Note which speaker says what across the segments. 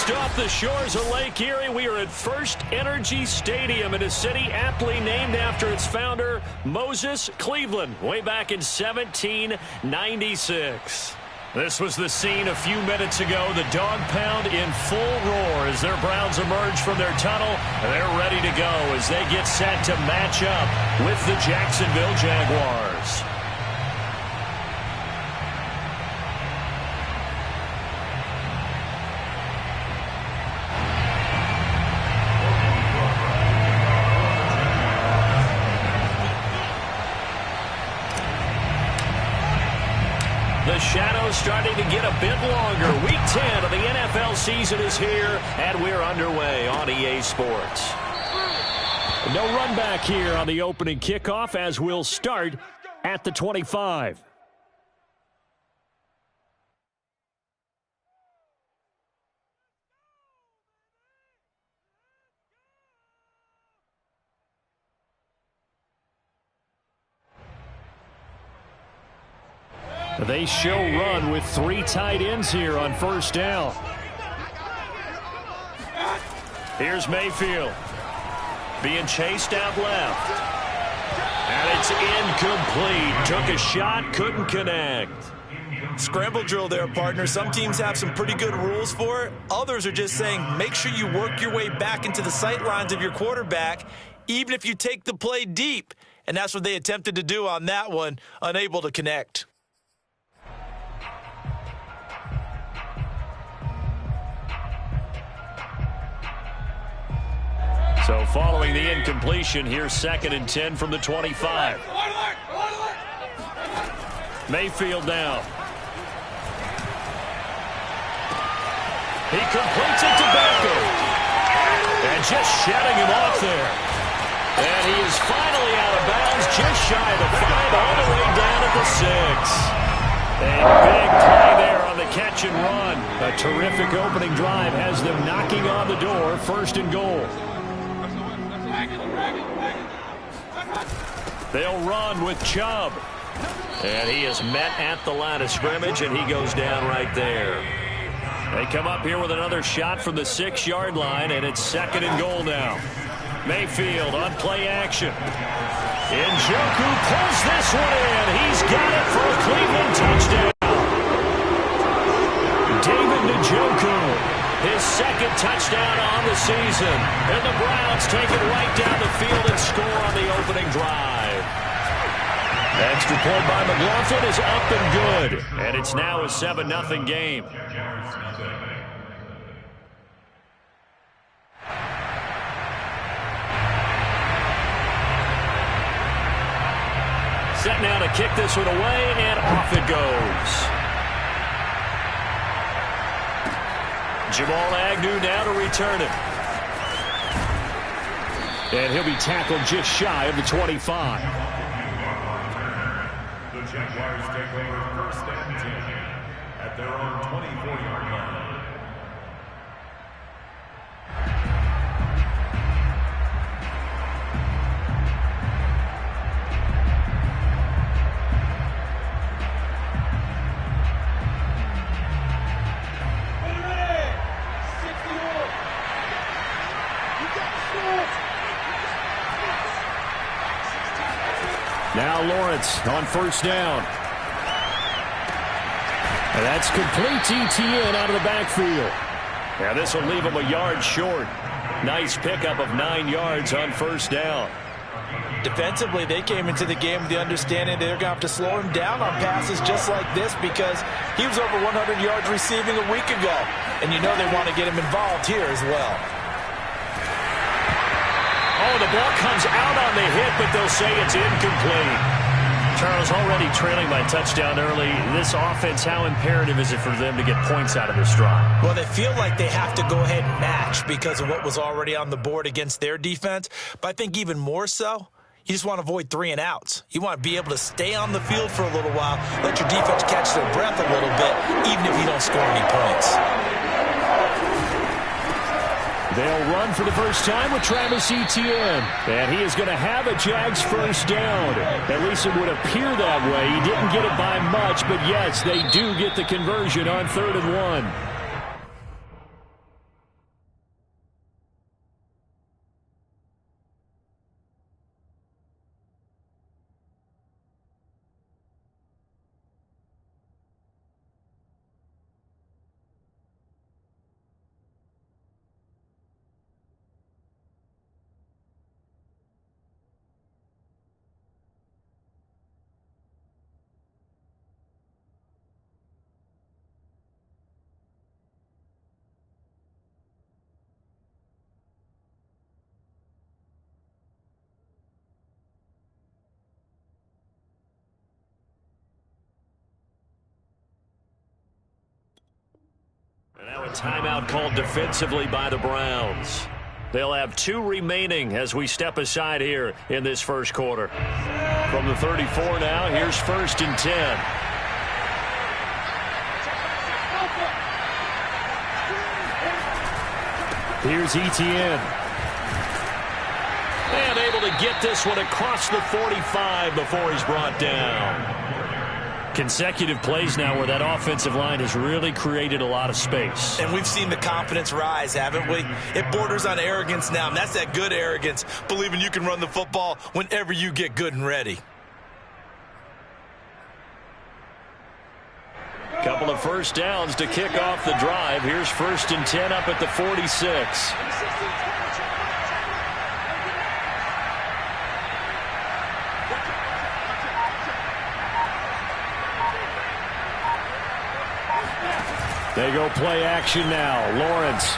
Speaker 1: Just off the shores of Lake Erie, we are at First Energy Stadium in a city aptly named after its founder, Moses Cleveland, way back in 1796. This was the scene a few minutes ago. The dog pound in full roar as their Browns emerge from their tunnel. They're ready to go as they get set to match up with the Jacksonville Jaguars. The shadow's starting to get a bit longer. Week 10 of the NFL season is here, and we're underway on EA Sports. No run back here on the opening kickoff as we'll start at the 25. They show run with 3 tight ends here on first down. Here's Mayfield. Being chased out left. And it's incomplete. Took a shot, couldn't connect.
Speaker 2: Scramble drill there, partner. Some teams have some pretty good rules for it. Others are just saying make sure you work your way back into the sight lines of your quarterback, even if you take the play deep. And that's what they attempted to do on that one, unable to connect.
Speaker 1: So following the incompletion, here's 2nd and 10 from the 25. Mayfield now. He completes it to Baker. And just shutting him off there. And he is finally out of bounds, just shy of the 5, all the way down at the 6. A big play there on the catch and run. A terrific opening drive has them knocking on the door, 1st and goal. They'll run with Chubb. And he is met at the line of scrimmage, and he goes down right there. They come up here with another shot from the 6-yard line, and it's 2nd and goal now. Mayfield on play action. Njoku pulls this one in. He's got it for a Cleveland touchdown. David Njoku, his 2nd touchdown on the season. And the Browns take it right down the field and score on the opening drive. Extra point by McLaughlin is up and good. And it's now a 7-0 game. Set now to kick this one away, and off it goes. Jamal Agnew now to return it. And he'll be tackled just shy of the 25.
Speaker 3: The Jaguars take over 1st and 10 at their own 24-yard line.
Speaker 1: Now Lawrence on 1st down. And that's complete to Etienne out of the backfield. Now this will leave him a yard short. Nice pickup of 9 yards on 1st down.
Speaker 2: Defensively, they came into the game with the understanding they're going to have to slow him down on passes just like this because he was over 100 yards receiving a week ago. And you know they want to get him involved here as well.
Speaker 1: Oh, the ball comes out on the hit, but they'll say it's incomplete. Charles, already trailing by touchdown early. This offense, how imperative is it for them to get points out of this drive?
Speaker 2: Well, they feel like they have to go ahead and match because of what was already on the board against their defense. But I think even more so, you just want to avoid 3 and outs. You want to be able to stay on the field for a little while, let your defense catch their breath a little bit, even if you don't score any points.
Speaker 1: They'll run for the first time with Travis Etienne. And he is going to have a Jags 1st down. At least it would appear that way. He didn't get it by much, but yes, they do get the conversion on 3rd and 1. And now a timeout called defensively by the Browns. They'll have 2 remaining as we step aside here in this 1st quarter. From the 34 now, here's 1st and 10. Here's Etienne. And able to get this one across the 45 before he's brought down. Consecutive plays now where that offensive line has really created a lot of space.
Speaker 2: And we've seen the confidence rise, haven't we? It borders on arrogance now, and that's that good arrogance, believing you can run the football whenever you get good and ready.
Speaker 1: Couple of first downs to kick off the drive. Here's 1st and 10 up at the 46. They go play action now. Lawrence.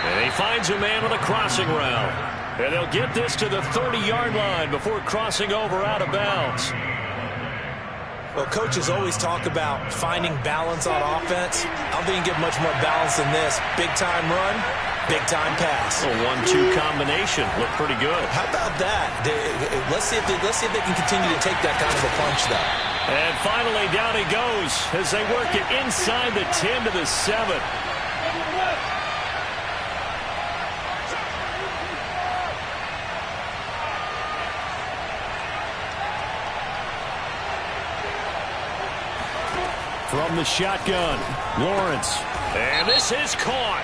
Speaker 1: And he finds a man on a crossing route. And they'll get this to the 30-yard line before crossing over out of bounds.
Speaker 2: Well, coaches always talk about finding balance on offense. I don't think you get much more balance than this. Big-time run, big-time pass.
Speaker 1: A 1-2 combination. Looked pretty good.
Speaker 2: How about that? Let's see if they can continue to take that kind of a punch, though.
Speaker 1: And finally, down he goes as they work it inside the 10 to the 7. From the shotgun, Lawrence. And this is caught.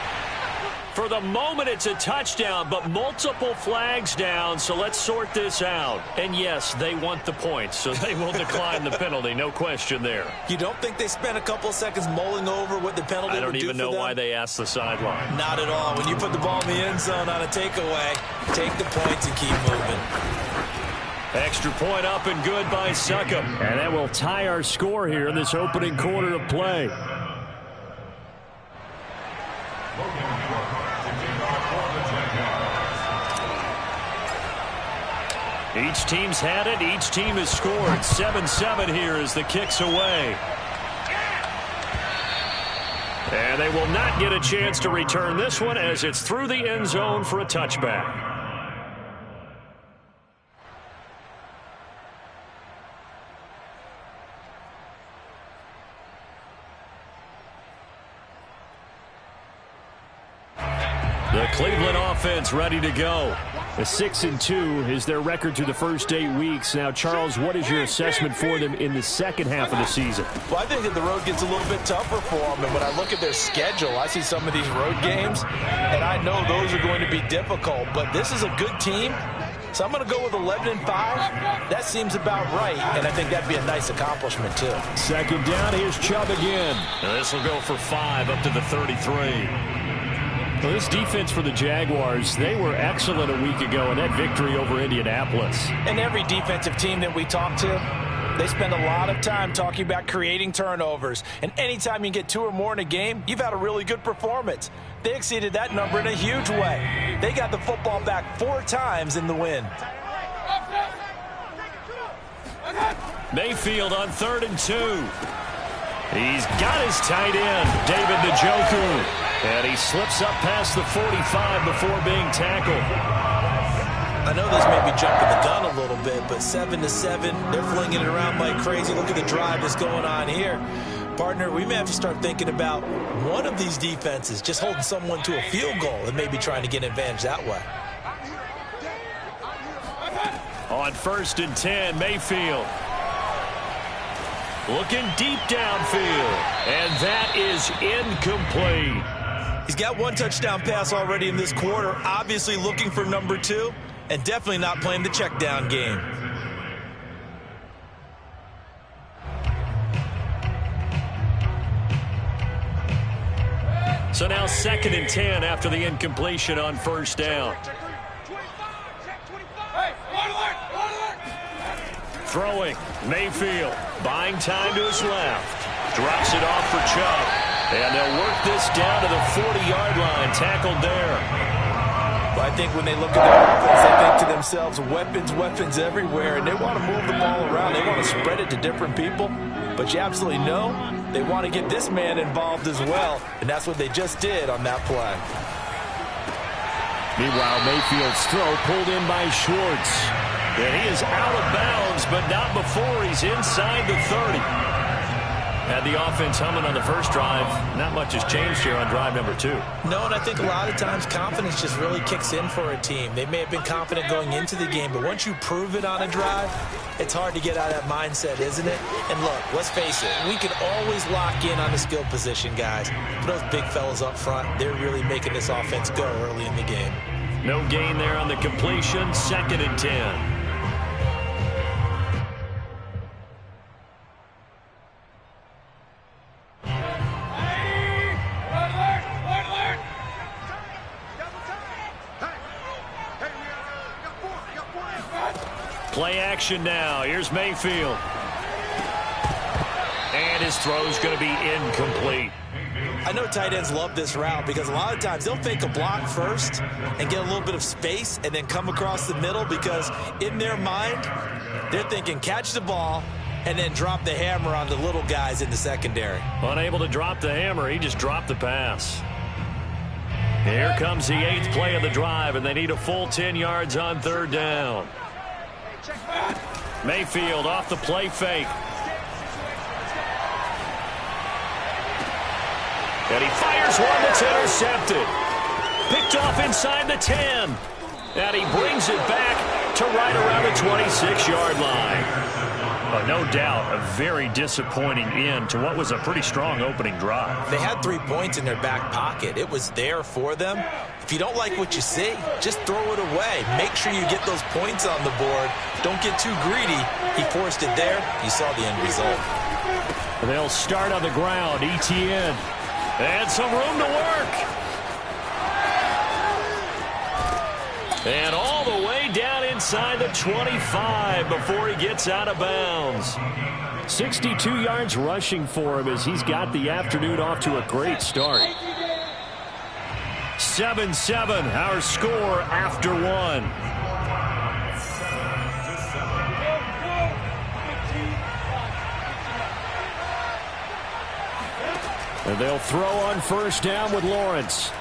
Speaker 1: For the moment, it's a touchdown, but multiple flags down, so let's sort this out. And yes, they want the points, so they will decline the penalty, no question there.
Speaker 2: You don't think they spent a couple seconds mulling over what the penalty would do for them?
Speaker 1: I don't even know why they asked the sideline.
Speaker 2: Not at all. When you put the ball in the end zone on a takeaway, take the points and keep moving.
Speaker 1: Extra point up and good by Succop. And that will tie our score here in this opening quarter of play. Each team's had it. Each team has scored. 7-7 here as the kick's away. And they will not get a chance to return this one as it's through the end zone for a touchback. The Cleveland offense ready to go. A 6-2 is their record through the first 8 weeks. Now, Charles, what is your assessment for them in the second half of the season?
Speaker 2: Well, I think that the road gets a little bit tougher for them. And when I look at their schedule, I see some of these road games, and I know those are going to be difficult. But this is a good team, so I'm going to go with 11-5. That seems about right, and I think that'd be a nice accomplishment, too.
Speaker 1: Second down, here's Chubb again. Now this will go for 5 up to the 33. Well, this defense for the Jaguars, they were excellent a week ago in that victory over Indianapolis.
Speaker 2: And every defensive team that we talk to, they spend a lot of time talking about creating turnovers. And anytime you get 2 or more in a game, you've had a really good performance. They exceeded that number in a huge way. They got the football back 4 times in the win.
Speaker 1: Mayfield on 3rd and 2. He's got his tight end, David Njoku. And he slips up past the 45 before being tackled.
Speaker 2: I know this may be jumping the gun a little bit, but 7-7, they're flinging it around like crazy. Look at the drive that's going on here. Partner, we may have to start thinking about one of these defenses just holding someone to a field goal and maybe trying to get an advantage that way.
Speaker 1: On 1st and 10, Mayfield. Looking deep downfield. And that is incomplete.
Speaker 2: He's got 1 touchdown pass already in this quarter, obviously looking for number 2, and definitely not playing the check down game.
Speaker 1: So now 2nd and 10 after the incompletion on 1st down. Throwing, Mayfield, buying time to his left. Drops it off for Chubb. And they'll work this down to the 40-yard line, tackled there.
Speaker 2: Well, I think when they look at their offense, they think to themselves, weapons everywhere, and they want to move the ball around. They want to spread it to different people. But you absolutely know they want to get this man involved as well, and that's what they just did on that play.
Speaker 1: Meanwhile, Mayfield's throw pulled in by Schwartz. And he is out of bounds, but not before he's inside the 30. Had the offense humming on the first drive. Not much has changed here on drive number 2.
Speaker 2: No, and I think a lot of times confidence just really kicks in for a team. They may have been confident going into the game, but once you prove it on a drive, it's hard to get out of that mindset, isn't it? And look, let's face it, we can always lock in on the skill position, guys. But those big fellas up front, they're really making this offense go early in the game.
Speaker 1: No gain there on the completion. 2nd and 10. Play action now. Here's Mayfield. And his throw's going to be incomplete.
Speaker 2: I know tight ends love this route because a lot of times they'll fake a block first and get a little bit of space and then come across the middle because in their mind, they're thinking catch the ball and then drop the hammer on the little guys in the secondary.
Speaker 1: Unable to drop the hammer, he just dropped the pass. Here comes the 8th play of the drive, and they need a full 10 yards on 3rd down. Mayfield off the play fake. And he fires one that's intercepted. Picked off inside the 10. And he brings it back to right around the 26-yard line. No doubt, a very disappointing end to what was a pretty strong opening drive.
Speaker 2: They had 3 points in their back pocket. It was there for them. If you don't like what you see, just throw it away. Make sure you get those points on the board. Don't get too greedy. He forced it there. You saw the end result.
Speaker 1: They'll start on the ground. ETN. And some room to work. And all the way down inside the 25 before he gets out of bounds. 62 yards rushing for him as he's got the afternoon off to a great start. 7-7, our score after 1. And they'll throw on 1st down with Lawrence.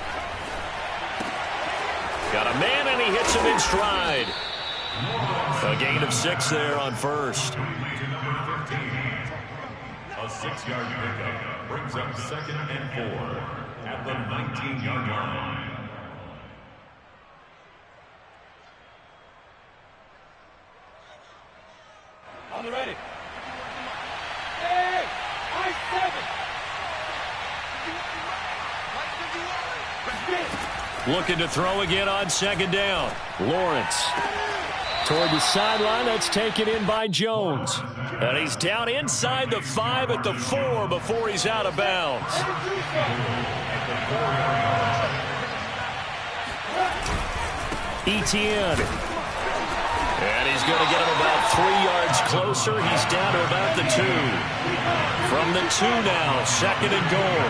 Speaker 1: Got a man, and he hits him in stride. A gain of 6 there on 1st.
Speaker 3: A 6-yard pickup brings up 2nd and 4 at the 19-yard line.
Speaker 4: On the ready. Hey, I-7.
Speaker 1: Looking to throw again on 2nd down. Lawrence toward the sideline. That's taken in by Jones. And he's down inside the 5 at the 4 before he's out of bounds. ETN. And he's going to get him about 3 yards closer. He's down to about the 2. From the 2 now, 2nd and goal.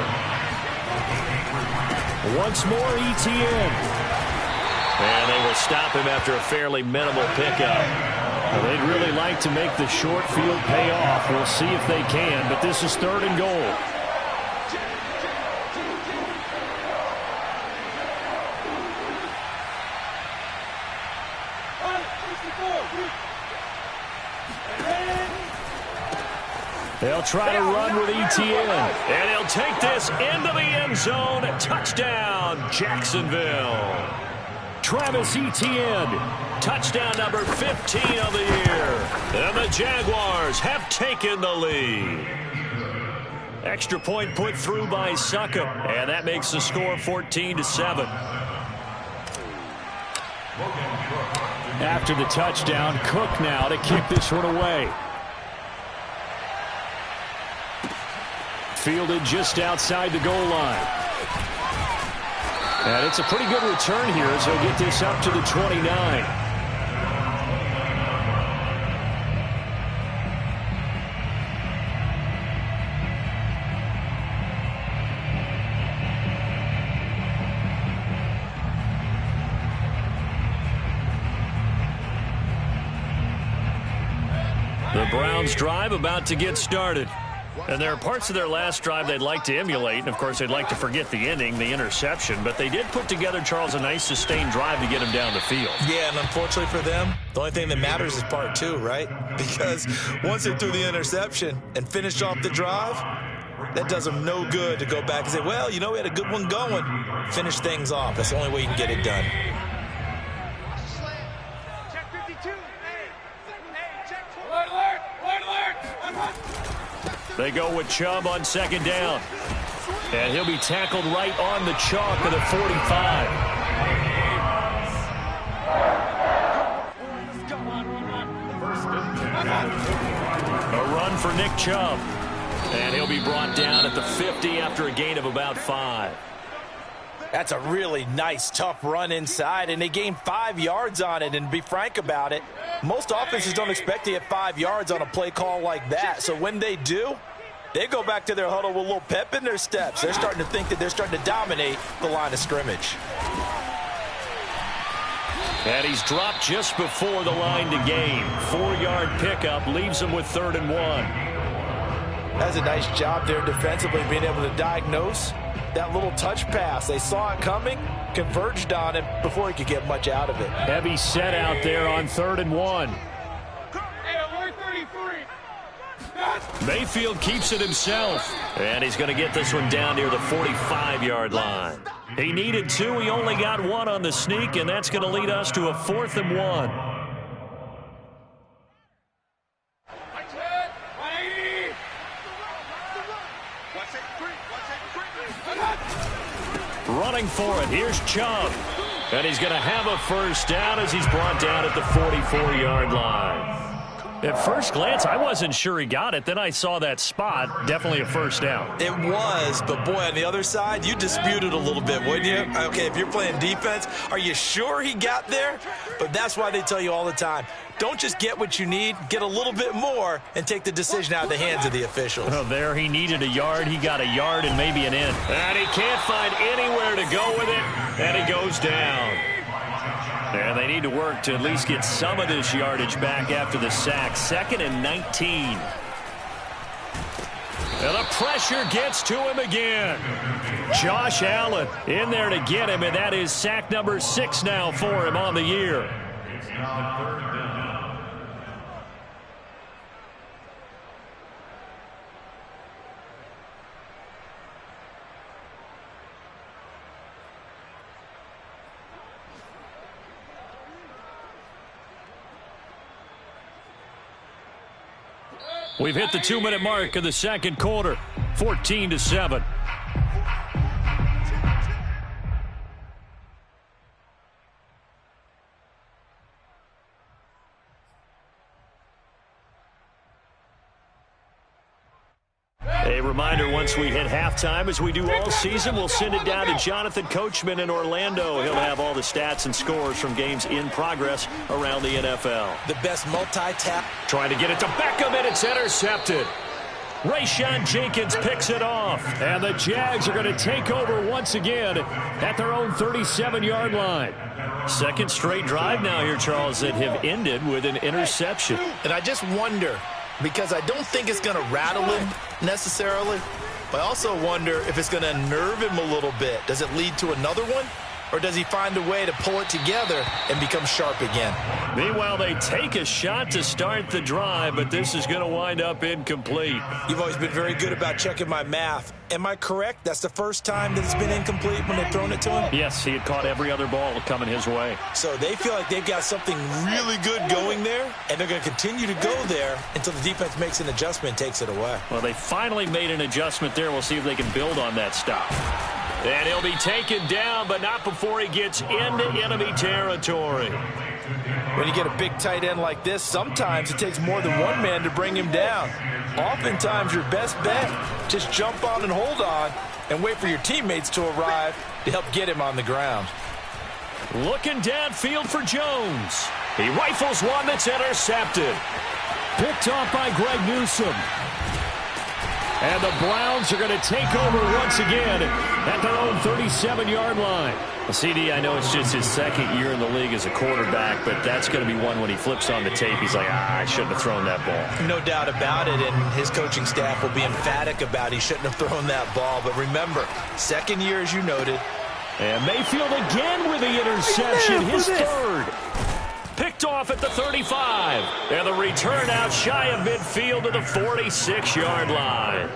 Speaker 1: Once more, ETN. And they will stop him after a fairly minimal pickup. Well, they'd really like to make the short field pay off. We'll see if they can, but this is 3rd and goal. They'll try to run with ETN. And he'll take this into the end zone. Touchdown, Jacksonville. Travis Etienne. Touchdown number 15 of the year. And the Jaguars have taken the lead. Extra point put through by Succop. And that makes the score 14-7. After the touchdown, Cook now to kick this one away. Fielded just outside the goal line. And it's a pretty good return here as he'll get this up to the 29. The Browns drive about to get started. And there are parts of their last drive they'd like to emulate, and, of course, they'd like to forget the ending, the interception. But they did put together, Charles, a nice sustained drive to get him down the field.
Speaker 2: Yeah, and unfortunately for them, the only thing that matters is part two, right? Because once they threw the interception and finished off the drive, that does them no good to go back and say, well, you know, we had a good one going. Finish things off. That's the only way you can get it done.
Speaker 4: Check 52. Check. Alert.
Speaker 1: They go with Chubb on second down. And he'll be tackled right on the chalk of the 45. A run for Nick Chubb. And he'll be brought down at the 50 after a gain of about 5.
Speaker 2: That's a really nice, tough run inside, and they gained 5 yards on it. And to be frank about it, most offenses don't expect to get 5 yards on a play call like that. So when they do, they go back to their huddle with a little pep in their steps. They're starting to think that they're starting to dominate the line of scrimmage.
Speaker 1: And he's dropped just before the line to gain. 4-yard pickup leaves him with 3rd and 1.
Speaker 2: That's a nice job there defensively, being able to diagnose that little touch pass. They saw it coming, converged on it before he could get much out of it.
Speaker 1: Heavy set out there on 3rd and 1. Mayfield keeps it himself. And he's going to get this one down near the 45-yard line. He needed 2. He only got 1 on the sneak, and that's going to lead us to a 4th and 1. Running for it. Here's Chubb. And he's going to have a first down as he's brought down at the 44-yard line. At first glance, I wasn't sure he got it. Then I saw that spot. Definitely a first down.
Speaker 2: It was, but boy, on the other side, you disputed a little bit, wouldn't you? Okay, if you're playing defense, are you sure he got there? But that's why they tell you all the time, don't just get what you need, get a little bit more, and take the decision out of the hands of the officials.
Speaker 1: Oh, there he needed a yard. He got a yard and maybe an in. And he can't find anywhere to go with it, and he goes down. And they need to work to at least get some of this yardage back after the sack. 2nd and 19. And the pressure gets to him again. Josh Allen in there to get him, and that is sack number 6 now for him on the year.
Speaker 3: It's now 3rd down.
Speaker 1: We've hit the 2-minute mark of the second quarter. 14-7. A reminder, once we hit halftime, as we do all season, we'll send it down to Jonathan Coachman in Orlando. He'll have all the stats and scores from games in progress around the NFL.
Speaker 2: The best multi-tap.
Speaker 1: Trying to get it to Beckham, and it's intercepted. Rayshawn Jenkins picks it off, and the Jags are going to take over once again at their own 37-yard line. Second straight drive now here, Charles, that have ended with an interception.
Speaker 2: And I just wonder, because I don't think it's going to rattle him necessarily, but I also wonder if it's going to nerve him a little bit. Does it lead to another one? Or does he find a way to pull it together and become sharp again?
Speaker 1: Meanwhile, they take a shot to start the drive, but this is going to wind up incomplete.
Speaker 2: You've always been very good about checking my math. Am I correct? That's the first time that it's been incomplete when they've thrown it to him?
Speaker 1: Yes, he had caught every other ball coming his way.
Speaker 2: So they feel like they've got something really good going there, and they're going to continue to go there until the defense makes an adjustment and takes it away.
Speaker 1: Well, they finally made an adjustment there. We'll see if they can build on that stop. And he'll be taken down, but not before he gets into enemy territory.
Speaker 2: When you get a big tight end like this, sometimes it takes more than one man to bring him down. Oftentimes, your best bet, just jump on and hold on and wait for your teammates to arrive to help get him on the ground.
Speaker 1: Looking downfield for Jones. He rifles one that's intercepted. Picked off by Greg Newsome. And the Browns are going to take over once again at their own 37-yard line.
Speaker 5: Well, CD, I know it's just his second year in the league as a quarterback, but that's going to be one when he flips on the tape. He's like, I shouldn't have thrown that ball.
Speaker 2: No doubt about it, and his coaching staff will be emphatic about he shouldn't have thrown that ball. But remember, second year, as you noted.
Speaker 1: And Mayfield again with the interception, his third. Picked off at the 35. And the return out shy of midfield to the 46-yard line.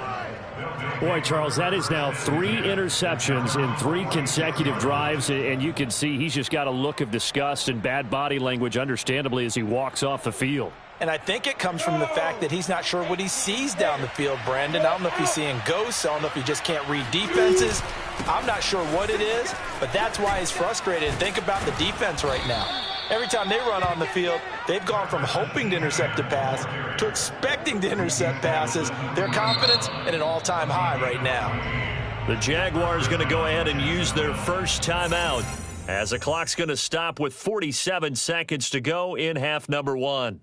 Speaker 5: Boy, Charles, that is now 3 interceptions in 3 consecutive drives, and you can see he's just got a look of disgust and bad body language, understandably, as he walks off the field.
Speaker 2: And I think it comes from the fact that he's not sure what he sees down the field, Brandon. I don't know if he's seeing ghosts. I don't know if he just can't read defenses. I'm not sure what it is, but that's why he's frustrated. And think about the defense right now. Every time they run on the field, they've gone from hoping to intercept a pass to expecting to intercept passes. Their confidence at an all-time high right now.
Speaker 1: The Jaguars going to go ahead and use their first timeout as the clock's going to stop with 47 seconds to go in half number 1.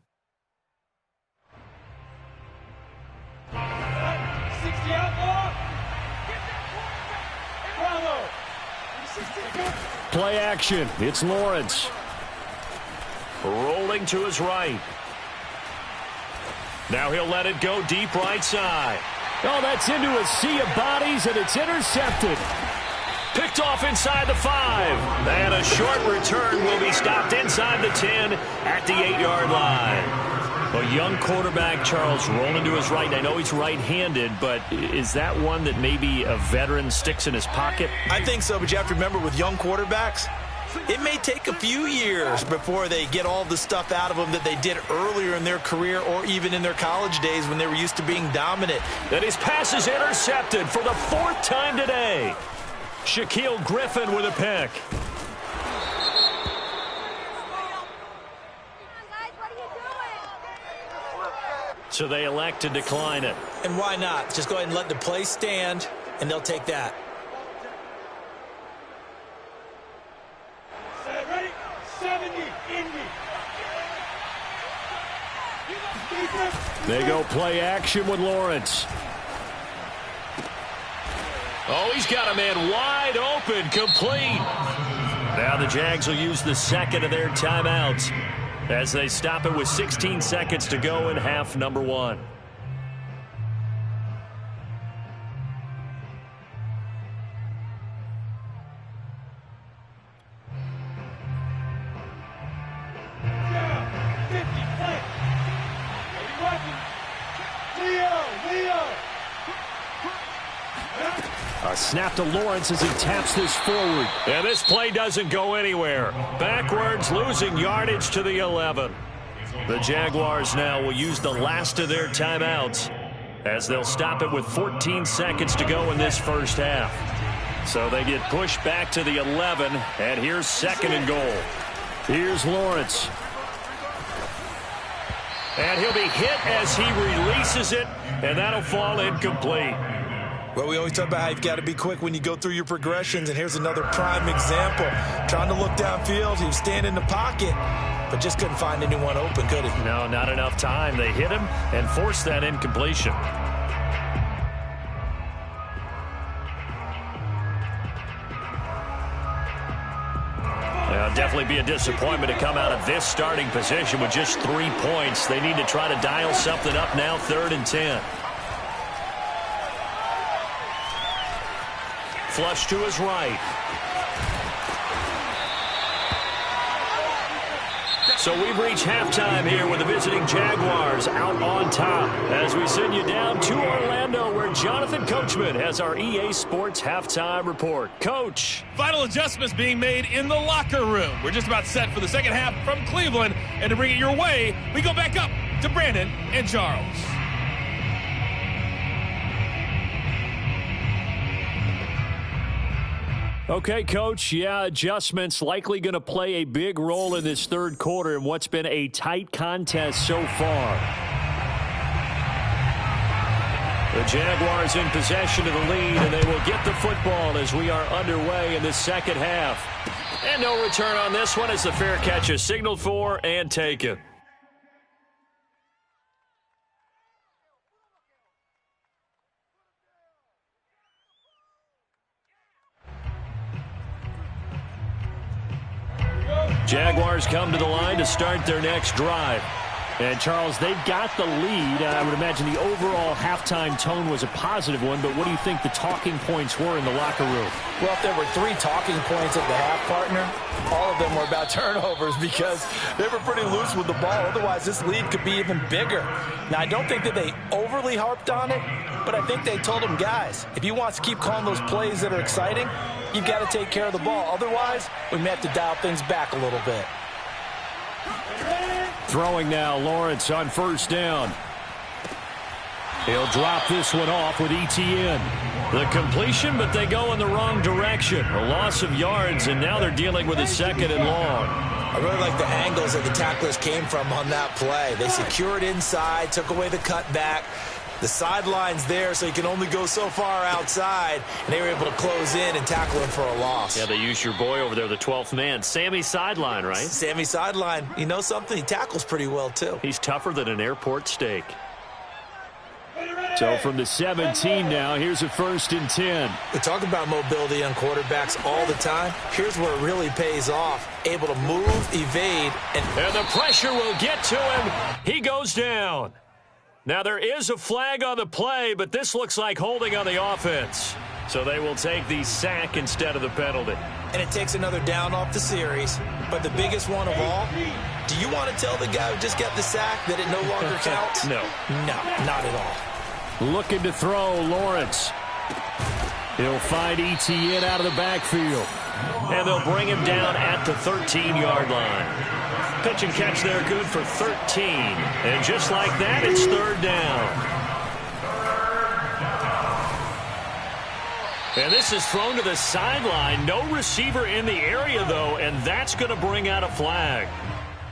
Speaker 4: 60 out ball. Bravo. 60.
Speaker 1: Play action. It's Lawrence. Rolling to his right. Now he'll let it go deep right side.
Speaker 5: Oh, that's into a sea of bodies, and it's intercepted.
Speaker 1: Picked off inside the 5. And a short return will be stopped inside the 10 at the 8-yard line.
Speaker 5: A young quarterback, Charles, rolling to his right. I know he's right-handed, but is that one that maybe a veteran sticks in his pocket?
Speaker 2: I think so, but you have to remember with young quarterbacks, it may take a few years before they get all the stuff out of them that they did earlier in their career or even in their college days when they were used to being dominant.
Speaker 1: And his pass is intercepted for the 4th time today. Shaquille Griffin with a pick. So they elect to decline it.
Speaker 2: And why not? Just go ahead and let the play stand, and they'll take that.
Speaker 4: Ready? 70. Indy.
Speaker 1: They go play action with Lawrence. Oh, he's got a man wide open, complete. Now the Jags will use the second of their timeouts as they stop it with 16 seconds to go in half number 1. A snap to Lawrence as he taps this forward. And this play doesn't go anywhere. Backwards, losing yardage to the 11. The Jaguars now will use the last of their timeouts as they'll stop it with 14 seconds to go in this first half. So they get pushed back to the 11, and here's 2nd and goal. Here's Lawrence. And he'll be hit as he releases it, and that'll fall incomplete.
Speaker 2: Well, we always talk about how you've got to be quick when you go through your progressions, and here's another prime example. Trying to look downfield, he was standing in the pocket, but just couldn't find anyone open, could he?
Speaker 1: No, not enough time. They hit him and forced that incompletion. It'll definitely be a disappointment to come out of this starting position with just 3 points. They need to try to dial something up now, 3rd and 10. Flush to his right. So we've reached halftime here with the visiting Jaguars out on top as we send you down to Orlando where Jonathan Coachman has our EA Sports halftime report. Coach.
Speaker 6: Final adjustments being made in the locker room. We're just about set for the second half from Cleveland. And to bring it your way, we go back up to Brandon and Charles.
Speaker 5: Okay, Coach. Yeah, adjustments likely going to play a big role in this 3rd quarter in what's been a tight contest so far.
Speaker 1: The Jaguars in possession of the lead, and they will get the football as we are underway in the second half. And no return on this one as the fair catch is signaled for and taken.
Speaker 5: Jaguars come to the line to start their next drive. And, Charles, they've got the lead. I would imagine the overall halftime tone was a positive one, but what do you think the talking points were in the locker room?
Speaker 2: Well, if there were 3 talking points at the half, partner, all of them were about turnovers because they were pretty loose with the ball. Otherwise, this lead could be even bigger. Now, I don't think that they overly harped on it, but I think they told them, guys, if you want to keep calling those plays that are exciting, you've got to take care of the ball. Otherwise, we may have to dial things back a little bit.
Speaker 5: Throwing now, Lawrence on first down. He'll drop this one off with ETN. The completion, but they go in the wrong direction. A loss of yards, and now they're dealing with a 2nd and long.
Speaker 2: I really like the angles that the tacklers came from on that play. They secured inside, took away the cutback. The sideline's there, so you can only go so far outside, and they were able to close in and tackle him for a loss.
Speaker 5: Yeah, they used your boy over there, the 12th man. Sammy Sideline, right?
Speaker 2: Sammy Sideline. You know something? He tackles pretty well, too.
Speaker 5: He's tougher than an airport steak. So from the 17 now, here's a 1st and 10.
Speaker 2: We talk about mobility on quarterbacks all the time. Here's where it really pays off. Able to move, evade,
Speaker 5: and the pressure will get to him. He goes down. Now, there is a flag on the play, but this looks like holding on the offense. So they will take the sack instead of the penalty.
Speaker 2: And it takes another down off the series. But the biggest one of all, do you want to tell the guy who just got the sack that it no longer counts?
Speaker 5: No.
Speaker 2: No, not at all.
Speaker 5: Looking to throw, Lawrence. He'll find ETN out of the backfield. And they'll bring him down at the 13-yard line. Pitch and catch there, good for 13. And just like that, it's 3rd down. And this is thrown to the sideline. No receiver in the area, though, and that's going to bring out a flag.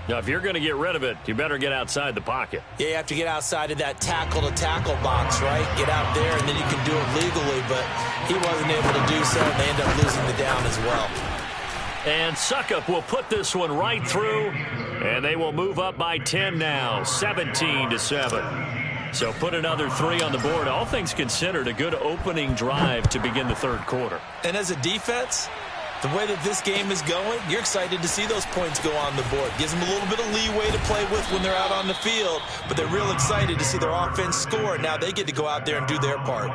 Speaker 5: Now, if you're going to get rid of it, you better get outside the pocket.
Speaker 2: Yeah, you have to get outside of that tackle-to-tackle box, right? Get out there, and then you can do it legally, but he wasn't able to do so, and they end up losing the down as well.
Speaker 5: And Suckup will put this one right through, and they will move up by 10 now, 17-7. So put another 3 on the board. All things considered, a good opening drive to begin the 3rd quarter.
Speaker 2: And as a defense, the way that this game is going, you're excited to see those points go on the board. Gives them a little bit of leeway to play with when they're out on the field, but they're real excited to see their offense score. Now they get to go out there and do their part.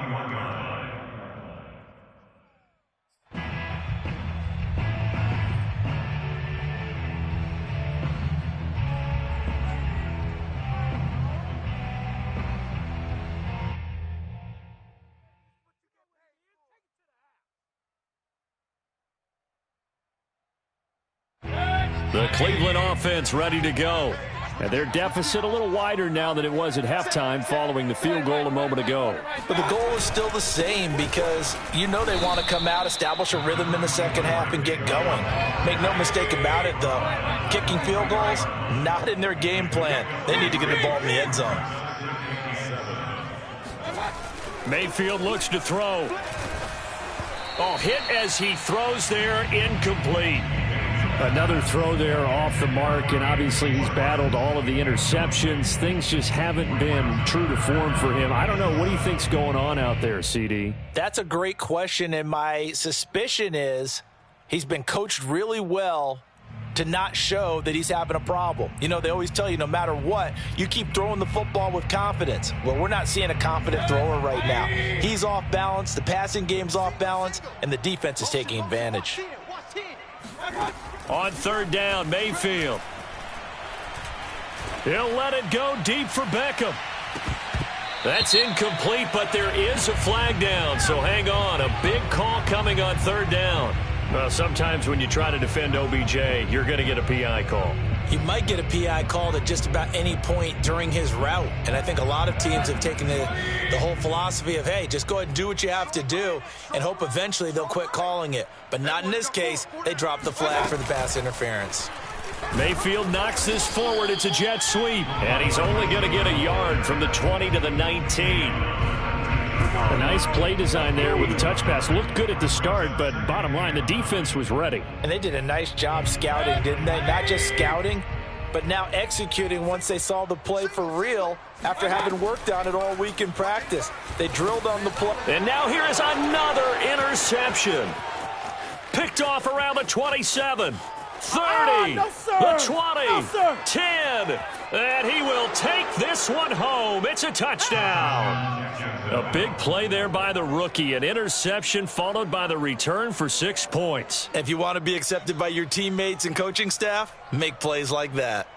Speaker 5: The Cleveland offense ready to go. And their deficit a little wider now than it was at halftime following the field goal a moment ago.
Speaker 2: But the goal is still the same because you know they want to come out, establish a rhythm in the second half, and get going. Make no mistake about it, though. Kicking field goals, not in their game plan. They need to get the ball in the end zone.
Speaker 5: Mayfield looks to throw. Oh, hit as he throws there, incomplete. Another throw there off the mark, and obviously he's battled all of the interceptions. Things just haven't been true to form for him. I don't know. What do you think's going on out there, CD?
Speaker 2: That's a great question, and my suspicion is he's been coached really well to not show that he's having a problem. You know, they always tell you no matter what, you keep throwing the football with confidence. Well, we're not seeing a confident thrower right now. He's off balance, the passing game's off balance, and the defense is taking advantage.
Speaker 5: On 3rd down, Mayfield. He'll let it go deep for Beckham. That's incomplete, but there is a flag down, so hang on. A big call coming on 3rd down. Well, sometimes when you try to defend OBJ, you're going to get a PI call.
Speaker 2: You might get a PI called at just about any point during his route. And I think a lot of teams have taken the whole philosophy of, hey, just go ahead and do what you have to do and hope eventually they'll quit calling it. But not in this case. They dropped the flag for the pass interference.
Speaker 5: Mayfield knocks this forward. It's a jet sweep. And he's only going to get a yard from the 20 to the 19. A nice play design there with the touch pass. Looked good at the start, but bottom line, the defense was ready.
Speaker 2: And they did a nice job scouting, didn't they? Not just scouting, but now executing once they saw the play for real after having worked on it all week in practice. They drilled on the play.
Speaker 5: And now here is another interception. Picked off around the 27.
Speaker 1: 30,
Speaker 4: no, sir.
Speaker 1: the 20,
Speaker 4: No, sir.
Speaker 1: 10, and he will take this one home. It's a touchdown. A big play there by the rookie, an interception followed by the return for 6 points.
Speaker 2: If you want to be accepted by your teammates and coaching staff, make plays like that.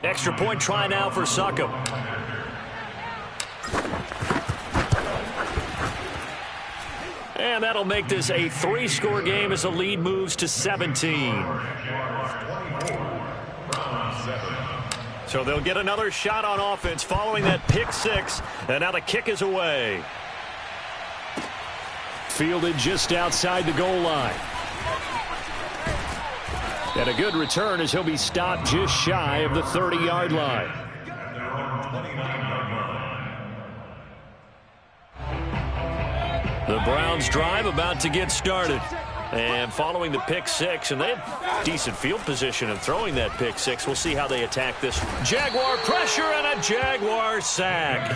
Speaker 1: Extra point try now for Succop. And that'll make this a 3-score game as the lead moves to 17. So they'll get another shot on offense following that pick 6. And now the kick is away.
Speaker 5: Fielded just outside the goal line. And a good return as he'll be stopped just shy of the 30-yard line.
Speaker 1: The Browns drive about to get started. And following the pick 6, and they have decent field position in throwing that pick 6. We'll see how they attack this. Jaguar pressure and a Jaguar sack.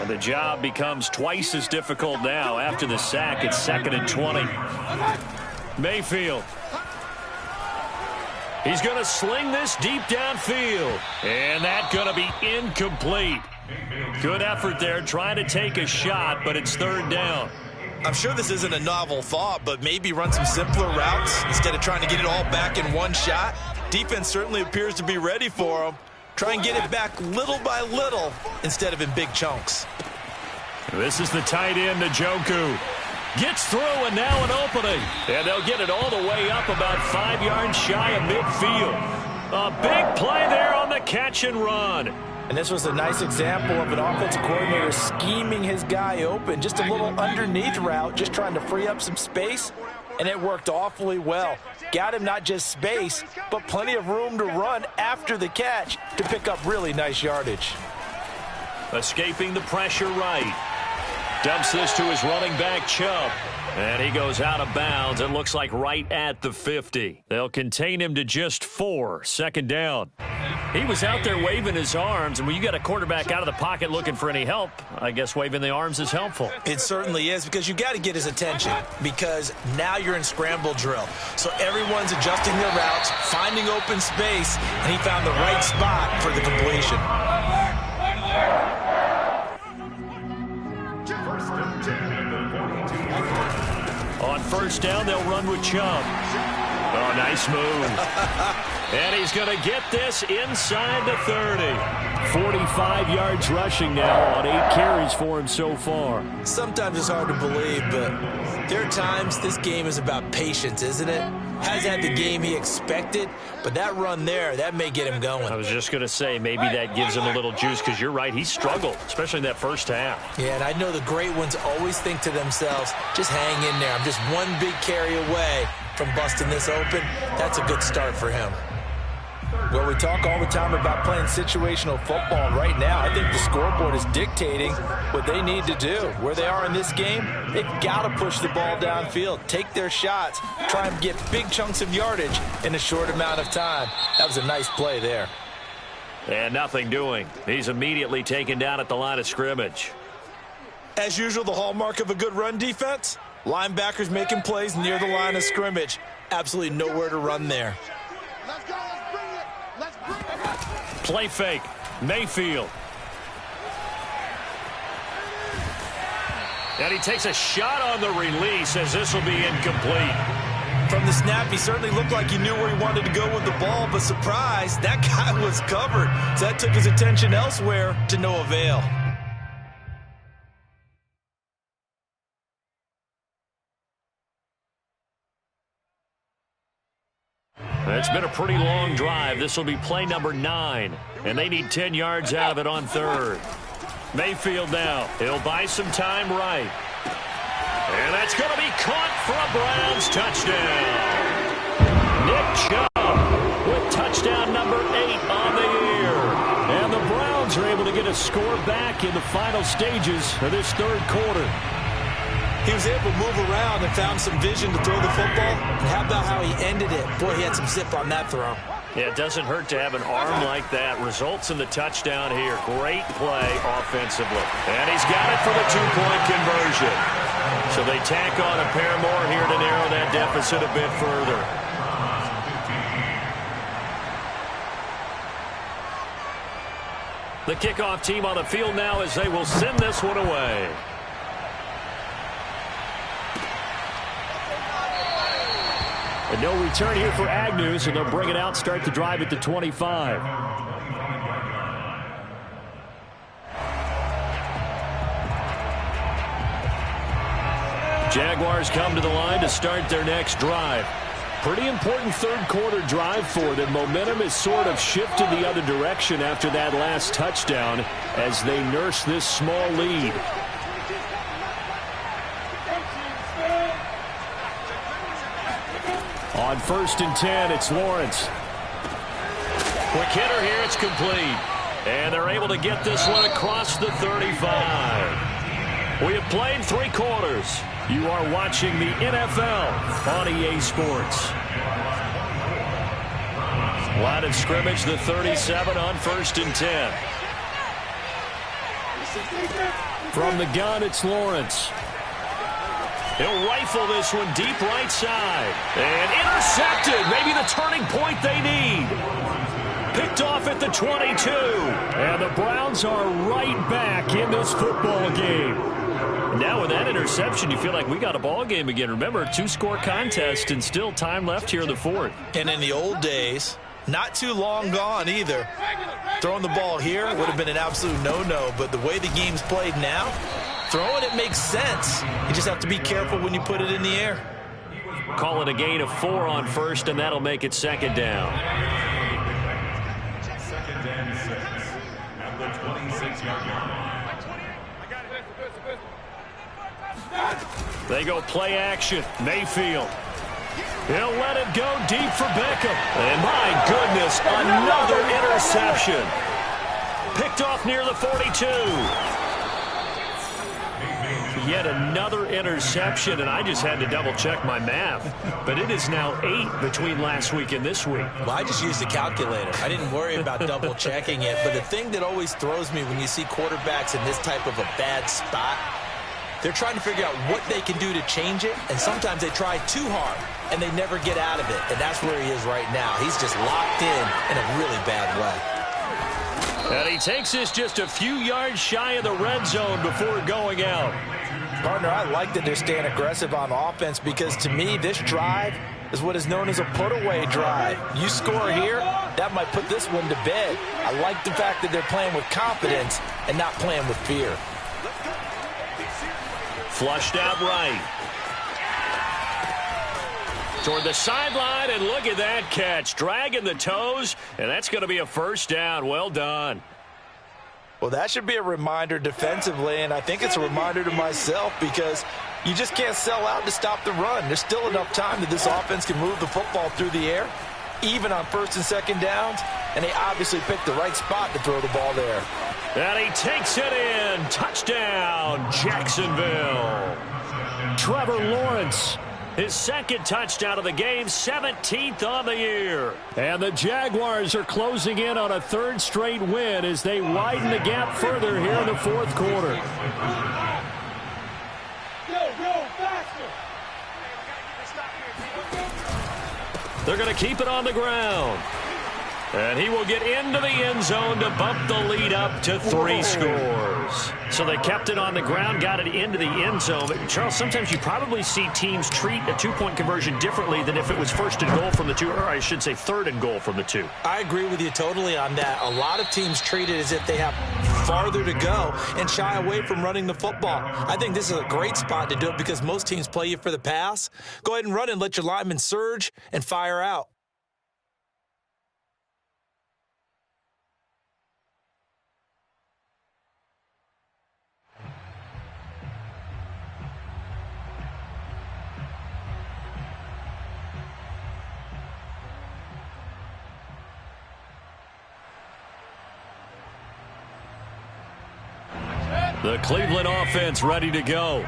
Speaker 1: And the job becomes twice as difficult now. After the sack, it's 2nd and 20. Mayfield. He's going to sling this deep downfield. And that's going to be incomplete. Good effort there, trying to take a shot, but it's 3rd down.
Speaker 2: I'm sure this isn't a novel thought, but maybe run some simpler routes instead of trying to get it all back in one shot. Defense certainly appears to be ready for him. Try and get it back little by little instead of in big chunks.
Speaker 1: This is the tight end, Njoku. Gets through, and now an opening. And they'll get it all the way up about 5 yards shy of midfield. A big play there on the catch and run.
Speaker 2: And this was a nice example of an offensive coordinator scheming his guy open. Just a little underneath route, just trying to free up some space, and it worked awfully well. Got him not just space, but plenty of room to run after the catch to pick up really nice yardage.
Speaker 1: Escaping the pressure right. Dumps this to his running back, Chubb. And he goes out of bounds. It looks like right at the 50. They'll contain him to just 4. 2nd down. He was out there waving his arms, and when you got a quarterback out of the pocket looking for any help, I guess waving the arms is helpful.
Speaker 2: It certainly is, because you got to get his attention, because now you're in scramble drill. So everyone's adjusting their routes, finding open space, and he found the right spot for the completion.
Speaker 1: On 1st down, they'll run with Chubb. Oh, nice move. And he's going to get this inside the 30. 45 yards rushing now on 8 carries for him so far.
Speaker 2: Sometimes it's hard to believe, but there are times this game is about patience, isn't it? Has had the game he expected, but that run there, that may get him going.
Speaker 1: I was just going to say, maybe that gives him a little juice, because you're right, he struggled, especially in that first half.
Speaker 2: Yeah, and I know the great ones always think to themselves, just hang in there. I'm just one big carry away from busting this open. That's a good start for him. Well, we talk all the time about playing situational football. Right now, I think the scoreboard is dictating what they need to do. Where they are in this game, they've got to push the ball downfield, take their shots, try and get big chunks of yardage in a short amount of time. That was a nice play there.
Speaker 1: And nothing doing. He's immediately taken down at the line of scrimmage.
Speaker 2: As usual, the hallmark of a good run defense, linebackers making plays near the line of scrimmage. Absolutely nowhere to run there.
Speaker 4: Let's go. Let's bring it.
Speaker 1: Play fake. Mayfield. And he takes a shot on the release as this will be incomplete.
Speaker 2: From the snap, he certainly looked like he knew where he wanted to go with the ball, but surprise, that guy was covered. So that took his attention elsewhere to no avail.
Speaker 1: It's been a pretty long drive. This will be play number 9, and they need 10 yards out of it on 3rd. Mayfield now. He'll buy some time right. And that's going to be caught for a Browns touchdown. Nick Chubb with touchdown number 8 on the year. And the Browns are able to get a score back in the final stages of this 3rd quarter.
Speaker 2: He was able to move around and found some vision to throw the football. And how about how he ended it? Boy, he had some zip on that throw.
Speaker 1: Yeah, it doesn't hurt to have an arm like that. Results in the touchdown here. Great play offensively. And he's got it for the two-point conversion. So they tack on a pair more here to narrow that deficit a bit further. The kickoff team on the field now as they will send this one away.
Speaker 5: And no return here for Agnew, so they'll bring it out, start the drive at the 25. Jaguars come to the line to start their next drive. Pretty important third-quarter drive for them. Momentum has sort of shifted the other direction after that last touchdown as they nurse this small lead. On 1st and 10, it's Lawrence.
Speaker 1: Quick hitter here, it's complete. And they're able to get this one across the 35. We have played 3 quarters. You are watching the NFL on EA Sports. Line of scrimmage, the 37 on 1st and 10.
Speaker 5: From the gun, it's Lawrence.
Speaker 1: He'll rifle this one deep right side. And intercepted. Maybe the turning point they need. Picked off at the 22.
Speaker 5: And the Browns are right back in this football game.
Speaker 1: Now with that interception, you feel like we got a ball game again. Remember, 2-score contest and still time left here in the 4th.
Speaker 2: And in the old days, not too long gone either, throwing the ball here would have been an absolute no-no. But the way the game's played now, throwing it makes sense. You just have to be careful when you put it in the air.
Speaker 1: Call it a gain of 4 on 1st, and that'll make it 2nd down.
Speaker 3: 2nd and 6 at the 26-yard line.
Speaker 1: They go play action. Mayfield. He'll let it go deep for Beckham. And my goodness, another interception. Picked off near the 42. Yet another interception, and I just had to double-check my math. But it is now 8 between last week and this week.
Speaker 2: Well, I just used a calculator. I didn't worry about double-checking it. But the thing that always throws me when you see quarterbacks in this type of a bad spot, they're trying to figure out what they can do to change it, and sometimes they try too hard, and they never get out of it. And that's where he is right now. He's just locked in a really bad way.
Speaker 1: And he takes this just a few yards shy of the red zone before going out.
Speaker 2: Partner, I like that they're staying aggressive on offense because, to me, this drive is what is known as a put-away drive. You score here, that might put this one to bed. I like the fact that they're playing with confidence and not playing with fear.
Speaker 1: Flushed out right. Toward the sideline, and look at that catch. Dragging the toes, and that's going to be a 1st down. Well done.
Speaker 2: Well, that should be a reminder defensively, and I think it's a reminder to myself because you just can't sell out to stop the run. There's still enough time that this offense can move the football through the air, even on 1st and 2nd downs, and they obviously picked the right spot to throw the ball there.
Speaker 1: And he takes it in. Touchdown, Jacksonville.
Speaker 5: Trevor Lawrence.
Speaker 1: His 2nd touchdown of the game, 17th on the year.
Speaker 5: And the Jaguars are closing in on a 3rd straight win as they widen the gap further here in the 4th quarter.
Speaker 1: They're going to keep it on the ground. And he will get into the end zone to bump the lead up to 3 scores. So they kept it on the ground, got it into the end zone. But, Charles, sometimes you probably see teams treat a 2-point conversion differently than if it was 1st and goal from the 2, or I should say 3rd and goal from the 2.
Speaker 2: I agree with you totally on that. A lot of teams treat it as if they have farther to go and shy away from running the football. I think this is a great spot to do it because most teams play you for the pass. Go ahead and run and let your linemen surge and fire out.
Speaker 1: The Cleveland offense ready to go.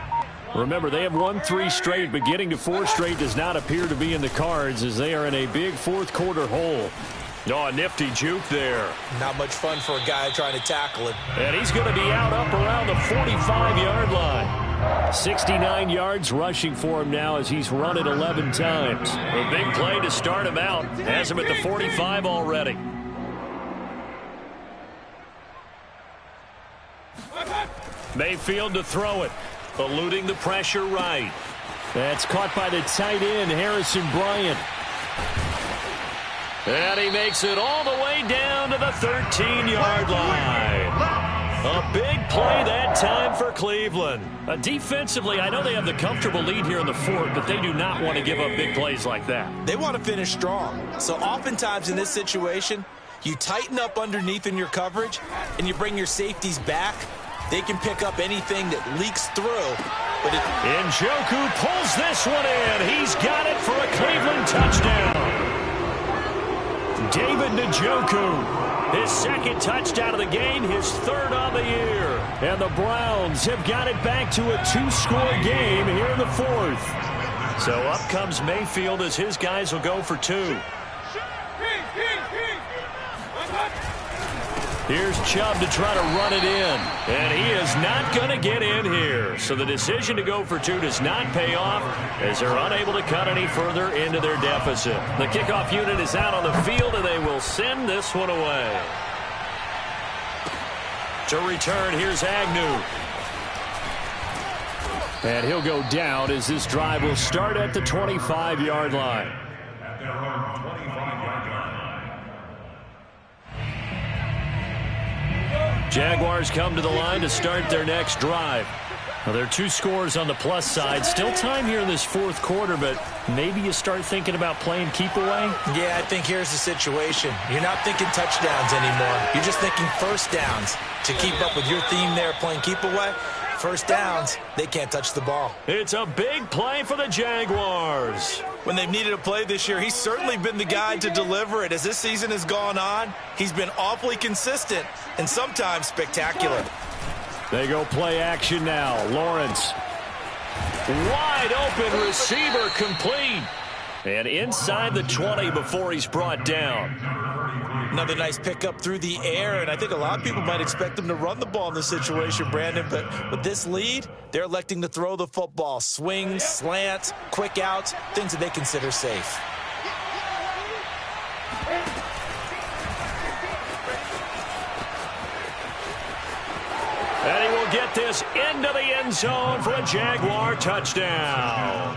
Speaker 5: Remember, they have won 3 straight, but getting to 4 straight does not appear to be in the cards as they are in a big 4th quarter hole.
Speaker 1: Oh, a nifty juke there.
Speaker 2: Not much fun for a guy trying to tackle it.
Speaker 1: And he's going to be out up around the 45-yard line. 69 yards rushing for him now as he's run it 11 times. A big play to start him out. Has him at the 45 already. Mayfield to throw it. Eluding the pressure right. That's caught by the tight end, Harrison Bryant. And he makes it all the way down to the 13-yard line. A big play that time for Cleveland. Defensively, I know they have the comfortable lead here in the fourth, but they do not want to give up big plays like that.
Speaker 2: They want to finish strong. So oftentimes in this situation, you tighten up underneath in your coverage, and you bring your safeties back. They can pick up anything that leaks through. But
Speaker 1: Njoku pulls this one in. He's got it for a Cleveland touchdown. David Njoku, his second touchdown of the game, his third on the year. And the Browns have got it back to a two-score game here in the fourth. So up comes Mayfield as his guys will go for two. Here's Chubb to try to run it in. And he is not going to get in here. So the decision to go for two does not pay off as they're unable to cut any further into their deficit. The kickoff unit is out on the field, and they will send this one away. To return, here's Agnew. And he'll go down as this drive will start at the 25-yard line.
Speaker 3: At their own 25-yard line.
Speaker 1: Jaguars come to the line to start their next drive. Well, there are two scores on the plus side. Still time here in this fourth quarter, but maybe you start thinking about playing keep away?
Speaker 2: yeah, I think here's the situation. You're not thinking touchdowns anymore. You're just thinking first downs. To keep up with your theme there, playing keep away, first downs, they can't touch the ball.
Speaker 1: It's a big play for the Jaguars.
Speaker 2: When they've needed a play this year, he's certainly been the guy to deliver it. As this season has gone on, he's been awfully consistent and sometimes spectacular.
Speaker 1: They go play action now. Lawrence. Wide open receiver complete. And inside the 20 before he's brought down.
Speaker 2: Another nice pickup through the air, and I think a lot of people might expect him to run the ball in this situation, Brandon, but with this lead, they're electing to throw the football. Swings, slants, quick outs, things that they consider safe.
Speaker 1: And he will get this into the end zone for a Jaguar touchdown.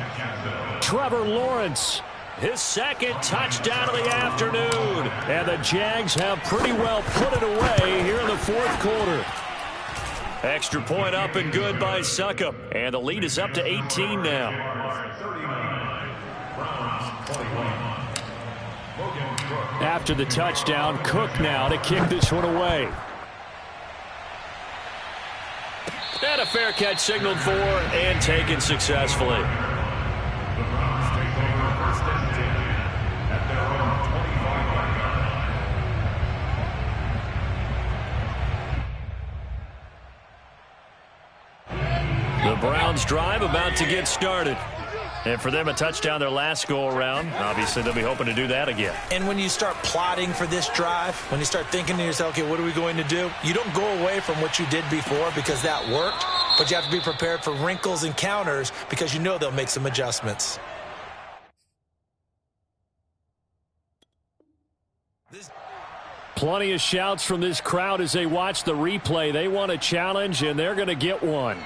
Speaker 1: Trevor Lawrence, his second touchdown of the afternoon. And the Jags have pretty well put it away here in the fourth quarter. Extra point up and good by Succop. And the lead is up to 18 now. After the touchdown, Cook now to kick this one away. And a fair catch signaled for and taken successfully.
Speaker 3: The Browns take over first and 10 at their own 25-yard line.
Speaker 1: The Browns drive about to get started. And for them, a touchdown their last go-around. Obviously, they'll be hoping to do that again.
Speaker 2: And when you start plotting for this drive, when you start thinking to yourself, okay, what are we going to do? You don't go away from what you did before because that worked, but you have to be prepared for wrinkles and counters because you know they'll make some adjustments.
Speaker 1: Plenty of shouts from this crowd as they watch the replay. They want a challenge, and they're going to get one.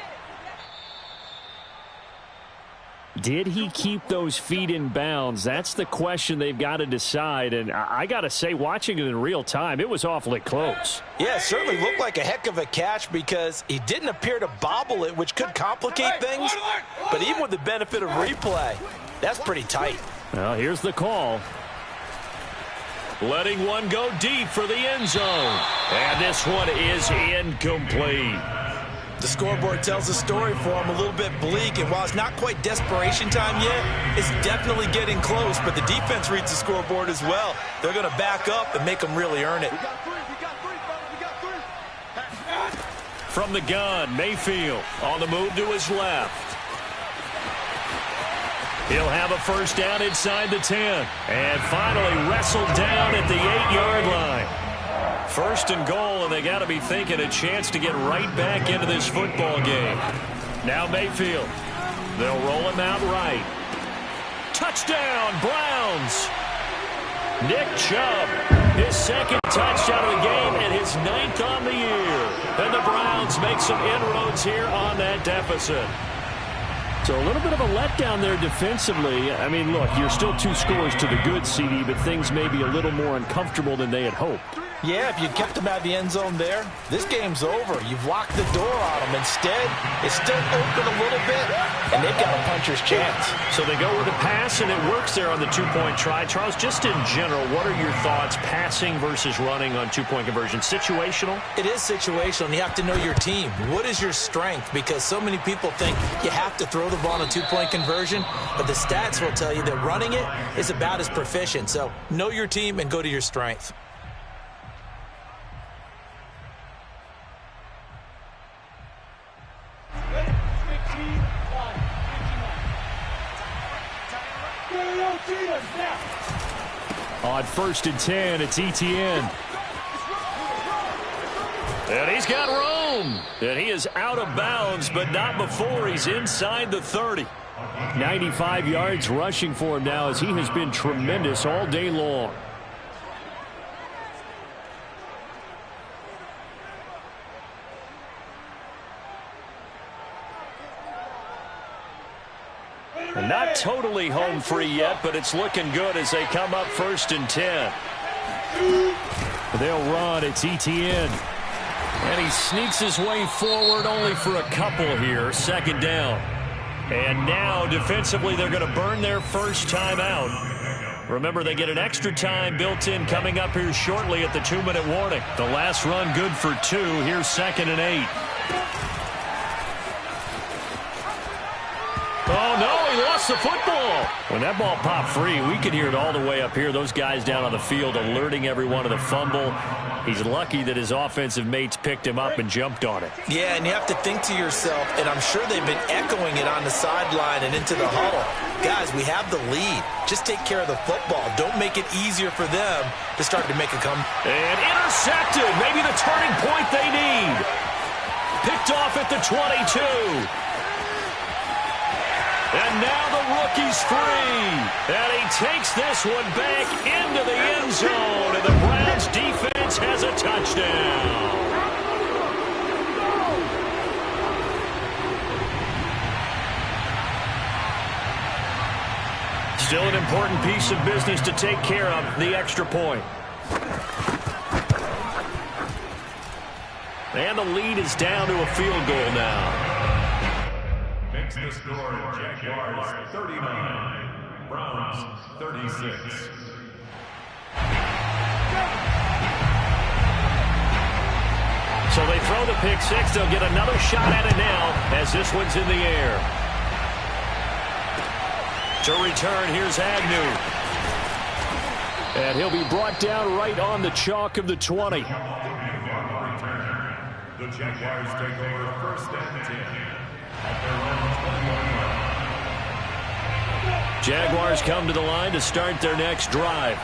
Speaker 1: Did he keep those feet in bounds? That's the question they've got to decide. And I got to say, watching it in real time, it was awfully close.
Speaker 2: Yeah, it certainly looked like a heck of a catch because he didn't appear to bobble it, which could complicate things. But even with the benefit of replay, that's pretty tight.
Speaker 1: Well, here's the call. Letting one go deep for the end zone. And this one is incomplete.
Speaker 2: The scoreboard tells a story for him, a little bit bleak, and while it's not quite desperation time yet, it's definitely getting close, but the defense reads the scoreboard as well. They're going to back up and make them really earn it.
Speaker 1: From the gun, Mayfield on the move to his left. He'll have a first down inside the 10. And finally wrestled down at the 8-yard line. First and goal, and they got to be thinking a chance to get right back into this football game. Now Mayfield. They'll roll him out right. Touchdown, Browns. Nick Chubb, his second touchdown of the game and his 9th on the year. And the Browns make some inroads here on that deficit.
Speaker 5: So a little bit of a letdown there defensively. I mean, look, you're still 2 scores to the good, CD, but things may be a little more uncomfortable than they had hoped.
Speaker 2: Yeah, if you kept them out of the end zone there, this game's over. You've locked the door on them. Instead, it's still open a little bit, and they've got a puncher's chance.
Speaker 1: So they go with a pass, and it works there on the 2-point try. Charles, just in general, what are your thoughts passing versus running on 2-point conversion? Situational?
Speaker 2: It is situational, and you have to know your team. What is your strength? Because so many people think you have to throw the ball on a 2-point conversion, but the stats will tell you that running it is about as proficient. So know your team and go to your strength.
Speaker 5: On 1st and 10, it's Etienne.
Speaker 1: And he's got room. And he is out of bounds, but not before he's inside the 30.
Speaker 5: 95 yards rushing for him now as he has been tremendous all day long.
Speaker 1: Not totally home free yet, but it's looking good as they come up 1st and 10.
Speaker 5: They'll run. It's Etienne.
Speaker 1: And he sneaks his way forward only for a couple here. 2nd down. And now defensively they're going to burn their first time out. Remember, they get an extra time built in coming up here shortly at the 2-minute warning. The last run good for 2. Here's 2nd and 8. Oh, no, he lost the football. When that ball popped free, we could hear it all the way up here. Those guys down on the field alerting everyone of the fumble. He's lucky that his offensive mates picked him up and jumped on it.
Speaker 2: Yeah, and you have to think to yourself, and I'm sure they've been echoing it on the sideline and into the huddle. Guys, we have the lead. Just take care of the football. Don't make it easier for them to start to make a come.
Speaker 1: And intercepted. Maybe the turning point they need. Picked off at the 22. And now the rookie's free. And he takes this one back into the end zone. And the Browns defense has a touchdown. Still an important piece of business to take care of, the extra point. And the lead is down to a field goal now.
Speaker 3: Makes the score Jaguars 39, Browns 36.
Speaker 1: So they throw the pick six. They'll get another shot at it now as this one's in the air. To return, here's Agnew.
Speaker 5: And he'll be brought down right on the chalk of the 20.
Speaker 3: The Jaguars take over 1st and 10.
Speaker 1: Jaguars come to the line to start their next drive.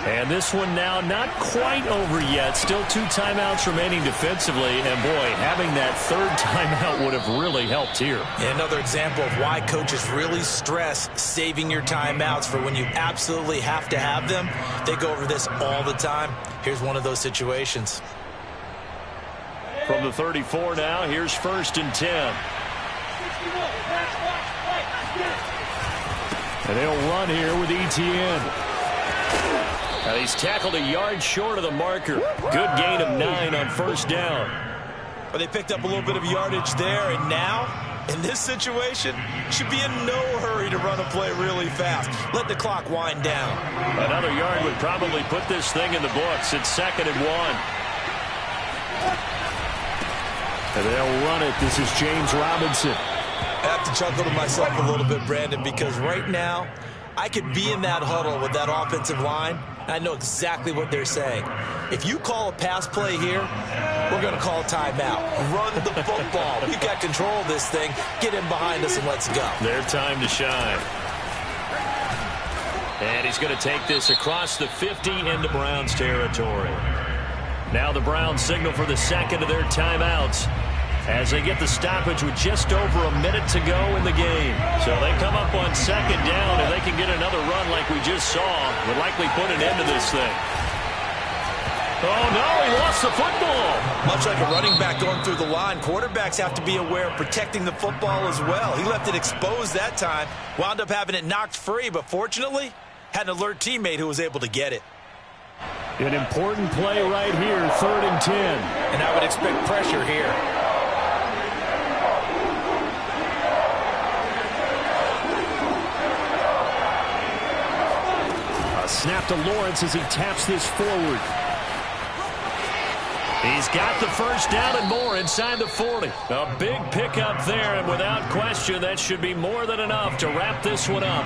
Speaker 1: And this one now not quite over yet. Still 2 timeouts remaining defensively. And, boy, having that 3rd timeout would have really helped here.
Speaker 2: And another example of why coaches really stress saving your timeouts for when you absolutely have to have them. They go over this all the time. Here's one of those situations.
Speaker 1: From the 34 now, here's 1st and 10.
Speaker 5: And they'll run here with Etienne.
Speaker 1: And he's tackled a yard short of the marker. Good gain of 9 on 1st down.
Speaker 2: But they picked up a little bit of yardage there, and now, in this situation, should be in no hurry to run a play really fast. Let the clock wind down.
Speaker 1: Another yard would probably put this thing in the books. It's 2nd and 1.
Speaker 5: And they'll run it. This is James Robinson.
Speaker 2: I have to chuckle to myself a little bit, Brandon, because right now, I could be in that huddle with that offensive line. I know exactly what they're saying. If you call a pass play here, we're going to call a timeout. Run the football. We've got control of this thing. Get in behind us and let's go.
Speaker 1: Their time to shine. And he's going to take this across the 50 into Browns territory. Now the Browns signal for the second of their timeouts as they get the stoppage with just over a minute to go in the game. So they come up on second down, and they can get another run like we just saw. Would likely put an end to this thing. Oh, no, he lost the football.
Speaker 2: Much like a running back going through the line, quarterbacks have to be aware of protecting the football as well. He left it exposed that time, wound up having it knocked free, but fortunately had an alert teammate who was able to get it.
Speaker 5: An important play right here, 3rd and 10.
Speaker 2: And I would expect pressure here.
Speaker 5: A snap to Lawrence as he taps this forward.
Speaker 1: He's got the first down and more inside the 40. A big pickup there, and without question, that should be more than enough to wrap this one up.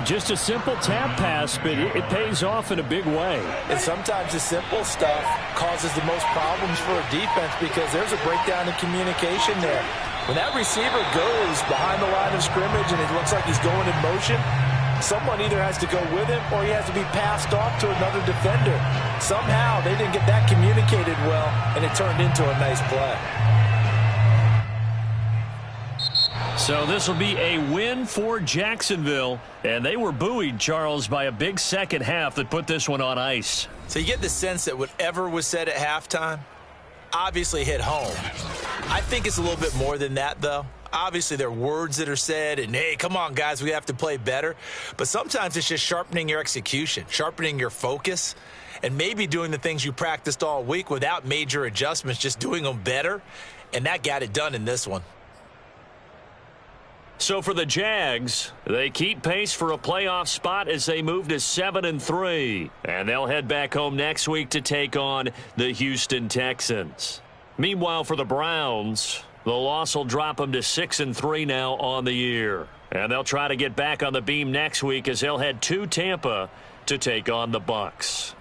Speaker 5: Just a simple tap pass, but it pays off in a big way.
Speaker 2: And sometimes the simple stuff causes the most problems for a defense because there's a breakdown in communication there. When that receiver goes behind the line of scrimmage and it looks like he's going in motion, someone either has to go with him or he has to be passed off to another defender. Somehow they didn't get that communicated well, and it turned into a nice play.
Speaker 1: So this will be a win for Jacksonville. And they were buoyed, Charles, by a big second half that put this one on ice.
Speaker 2: So you get the sense that whatever was said at halftime obviously hit home. I think it's a little bit more than that, though. Obviously, there are words that are said, and, hey, come on, guys, we have to play better. But sometimes it's just sharpening your execution, sharpening your focus, and maybe doing the things you practiced all week without major adjustments, just doing them better. And that got it done in this one.
Speaker 1: So for the Jags, they keep pace for a playoff spot as they move to 7-3. And they'll head back home next week to take on the Houston Texans. Meanwhile, for the Browns, the loss will drop them to 6-3 now on the year. And they'll try to get back on the beam next week as they'll head to Tampa to take on the Bucs.